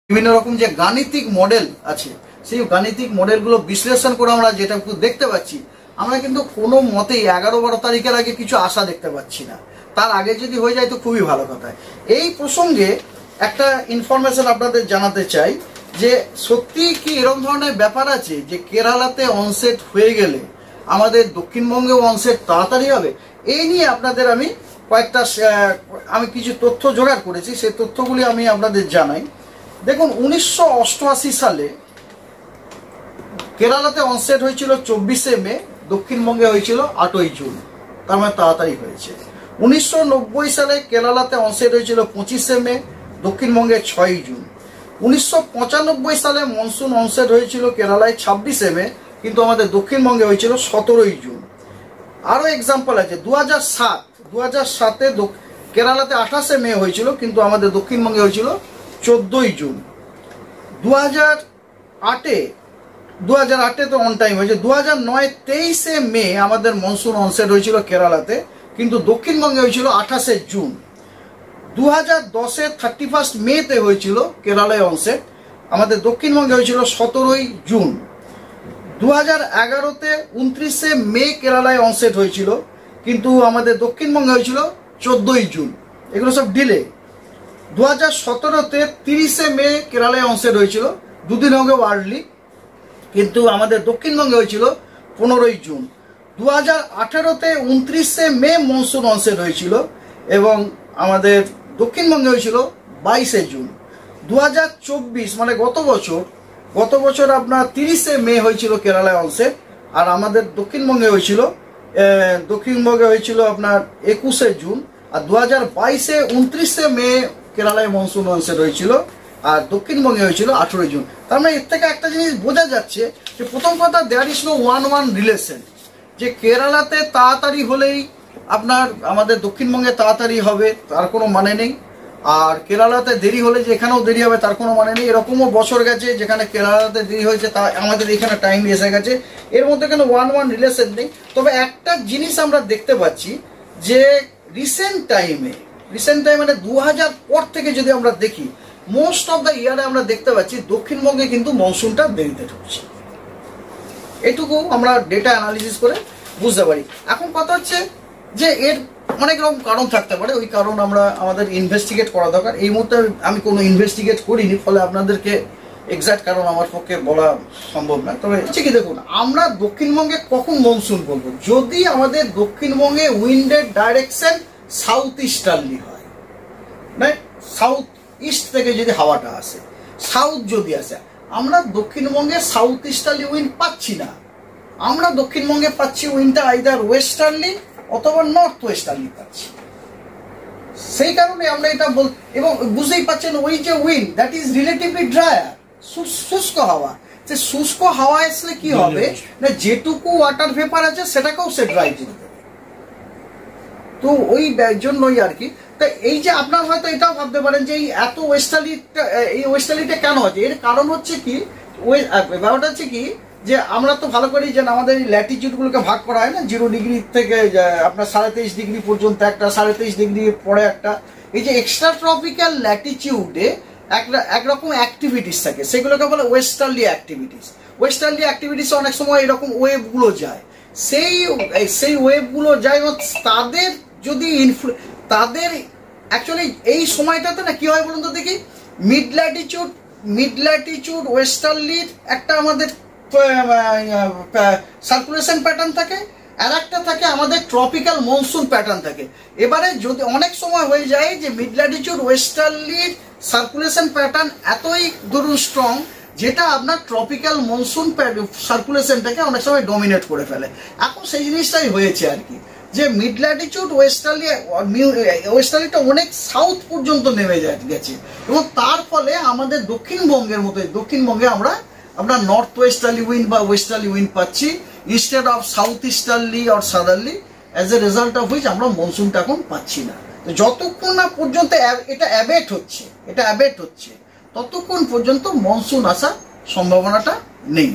বিভিন্ন রকম যে গাণিতিক মডেল আছে সেই গাণিতিক মডেলগুলো বিশ্লেষণ করে আমরা যেটা দেখতে পাচ্ছি, আমরা কিন্তু কোনো মতেই 11-12 তারিখের আগে কিছু আশা দেখতে পাচ্ছি না। তার আগে যদি হয়ে যায় তো খুবই ভালো কথা। এই প্রসঙ্গে একটা ইনফরমেশন আপনাদের জানাতে চাই যে সত্যি কি এরকম ধরনের ব্যাপার আছে যে কেরালাতে অনসেট হয়ে গেলে আমাদের দক্ষিণবঙ্গেও অনসেট তাড়াতাড়ি হবে। এই নিয়ে আপনাদের আমি আমি কিছু তথ্য জোগাড় করেছি, সেই তথ্যগুলি আমি আপনাদের জানাই। দেখুন, 1988 সালে কেরালাতে অনসেট হয়েছিল 24শে মে, দক্ষিণবঙ্গে হয়েছিল 8ই জুন, তার মানে তাড়াতাড়ি হয়েছে। 1990 সালে কেরালাতে অনসেট হয়েছিল 25শে মে, দক্ষিণবঙ্গে 6ই জুন। 1995 সালে মনসুন অনসেট হয়েছিল কেরালায় 26শে মে, কিন্তু আমাদের দক্ষিণবঙ্গে হয়েছিল 17ই জুন। আরও এক্সাম্পল আছে, 2007-এ কেরালাতে 28শে মে হয়েছিল, কিন্তু আমাদের দক্ষিণবঙ্গে হয়েছিল 14ই জুন। 2008-এ তো অন টাইম হয়েছে। 2009 23শে মে আমাদের মনসুন অনসেট হয়েছিল কেরালাতে, কিন্তু দক্ষিণবঙ্গে হয়েছিল 28শে জুন। 2010-এ 31 মেতে হয়েছিল কেরালায় অনসেট, আমাদের দক্ষিণবঙ্গে হয়েছিল 17ই জুন। 2011-তে 29শে মে কেরালায় অনসেট হয়েছিল, কিন্তু আমাদের দক্ষিণবঙ্গে হয়েছিল 14ই জুন। এগুলো সব ডিলে। 2017-তে 30শে মে কেরালায় অনসেট হয়েছিল, দুদিন আগেও আর্লি, কিন্তু আমাদের দক্ষিণবঙ্গে হয়েছিল 15ই জুন। 2018-তে 29শে মে মনসুন অনসেট হয়েছিল এবং আমাদের দক্ষিণবঙ্গে হয়েছিল 22শে জুন। 2024 মানে গত বছর আপনার 30শে মে হয়েছিল কেরালায় অনসেট, আর আমাদের দক্ষিণবঙ্গে হয়েছিল আপনার 21শে জুন। আর 2022-এ 29শে মে কেরালায় মনসুন অনসেট হয়েছিল, আর দক্ষিণবঙ্গে হয়েছিল 18ই জুন। তার মানে এর থেকে একটা জিনিস বোঝা যাচ্ছে যে প্রথম কথা, দেয়ার ইজ নো 1-1 রিলেশন, যে কেরালাতে তাড়াতাড়ি হলেই আপনার আমাদের দক্ষিণবঙ্গে তাড়াতাড়ি হবে তার কোনো মানে নেই, আর কেরালাতে দেরি হলে যে এখানেও দেরি হবে তার কোনো মানে নেই। এরকমও বছর গেছে যেখানে কেরালাতে দেরি হয়েছে, তা আমাদের এখানে টাইম এসে গেছে। এর মধ্যে কোনো 1-1 রিলেশন নেই। তবে একটা জিনিস আমরা দেখতে পাচ্ছি যে রিসেন্ট টাইমে মানে 2000 পর থেকে যদি আমরা দেখি, মোস্ট অফ দ্য ইয়ারে আমরা দেখতে পাচ্ছি দক্ষিণবঙ্গে কিন্তু মনসুনটা দেরিতে ঢুকছে। এটুকু আমরা ডেটা অ্যানালিসিস করে বুঝতে পারি। এখন কথা হচ্ছে যে এর অনেক রকম কারণ থাকতে পারে, ওই কারণ আমাদের ইনভেস্টিগেট করা দরকার। এই মুহূর্তে আমি কোনো ইনভেস্টিগেট করিনি, ফলে আপনাদেরকে এক্সাক্ট কারণ আমার পক্ষে বলা সম্ভব না। তবে ঠিকই দেখুন, আমরা দক্ষিণবঙ্গে কখন মনসুন বলবো, যদি আমাদের দক্ষিণবঙ্গে উইন্ডের ডাইরেকশন সাউথ ইস্টার্লি হয়, রাইট? সাউথ ইস্ট থেকে যদি হাওয়াটা আসে, সাউথ যদি আসে, আমরা দক্ষিণবঙ্গে সাউথ ইস্টার্লি উইন্ড পাচ্ছি না। আমরা দক্ষিণবঙ্গে পাচ্ছি উইন্ডটা আইদার ওয়েস্টার্লি অথবা নর্থ ওয়েস্টার্লি পাচ্ছি। সেই কারণে আমরা এটা এবং বুঝতেই পারছেন ওই যে wind that is relatively dryer, শুষ্ক হাওয়া। যে শুষ্ক হাওয়া আসলে কি হবে না, যেটুকু ওয়াটার ভেপার আছে সেটাকেও সে ড্রাই করে দেবে। তো ওই জন্যই আর কি। তা এই যে আপনার হয়তো এটাও ভাবতে পারেন যে এই এত ওয়েস্টার্লিটা কেন হচ্ছে, এর কারণ হচ্ছে কি, ব্যাপারটা হচ্ছে কি যে আমরা তো ভালো করি যে আমাদের এই ল্যাটিটিউডগুলোকে ভাগ করা হয় না, 0 ডিগ্রি থেকে আপনার 23.5 ডিগ্রি পর্যন্ত একটা, 23.5 ডিগ্রি পরে একটা। এই যে এক্সট্রা ট্রপিক্যাল ল্যাটিটিউডে একরকম অ্যাক্টিভিটিস থাকে, সেগুলোকে বলে ওয়েস্টার্লি অ্যাক্টিভিটিস। ওয়েস্টার্লি অ্যাক্টিভিটিস অনেক সময় এরকম ওয়েভগুলো যায়, সেই ওয়েভগুলো যায়, তাদের যদি তাদের অ্যাকচুয়ালি এই সময়টাতে না কি হয় বলুন তো দেখি, মিড ল্যাটিটিউড ওয়েস্টার্লির একটা আমাদের সার্কুলেশন প্যাটার্ন থাকে, আর একটা থাকে আমাদের ট্রপিক্যাল মনসুন প্যাটার্ন থাকে। এবারে যদি অনেক সময় হয়ে যায় যে মিড ল্যাটিটিউড ওয়েস্টার্লির সার্কুলেশন প্যাটার্ন এতই ধরুন স্ট্রং, যেটা আপনার ট্রপিক্যাল মনসুন সার্কুলেশনটাকে অনেক সময় ডমিনেট করে ফেলে। এখন সেই জিনিসটাই হয়েছে আর কি, যে মিড ল্যাটিটিউড ওয়েস্টার্লিটা অনেক সাউথ পর্যন্ত নেমে গেছে, এবং তার ফলে আমাদের দক্ষিণবঙ্গে আমরা আপনার নর্থ ওয়েস্টার্লি উইন্ড বা ওয়েস্টার্লি উইন্ড পাচ্ছি instead of south easterly or southerly, as a result of which আমরা মনসুনটা এখন পাচ্ছি না। যতক্ষণ না পর্যন্ত এটা অ্যাবেট হচ্ছে ততক্ষণ পর্যন্ত মনসুন আসার সম্ভাবনাটা নেই।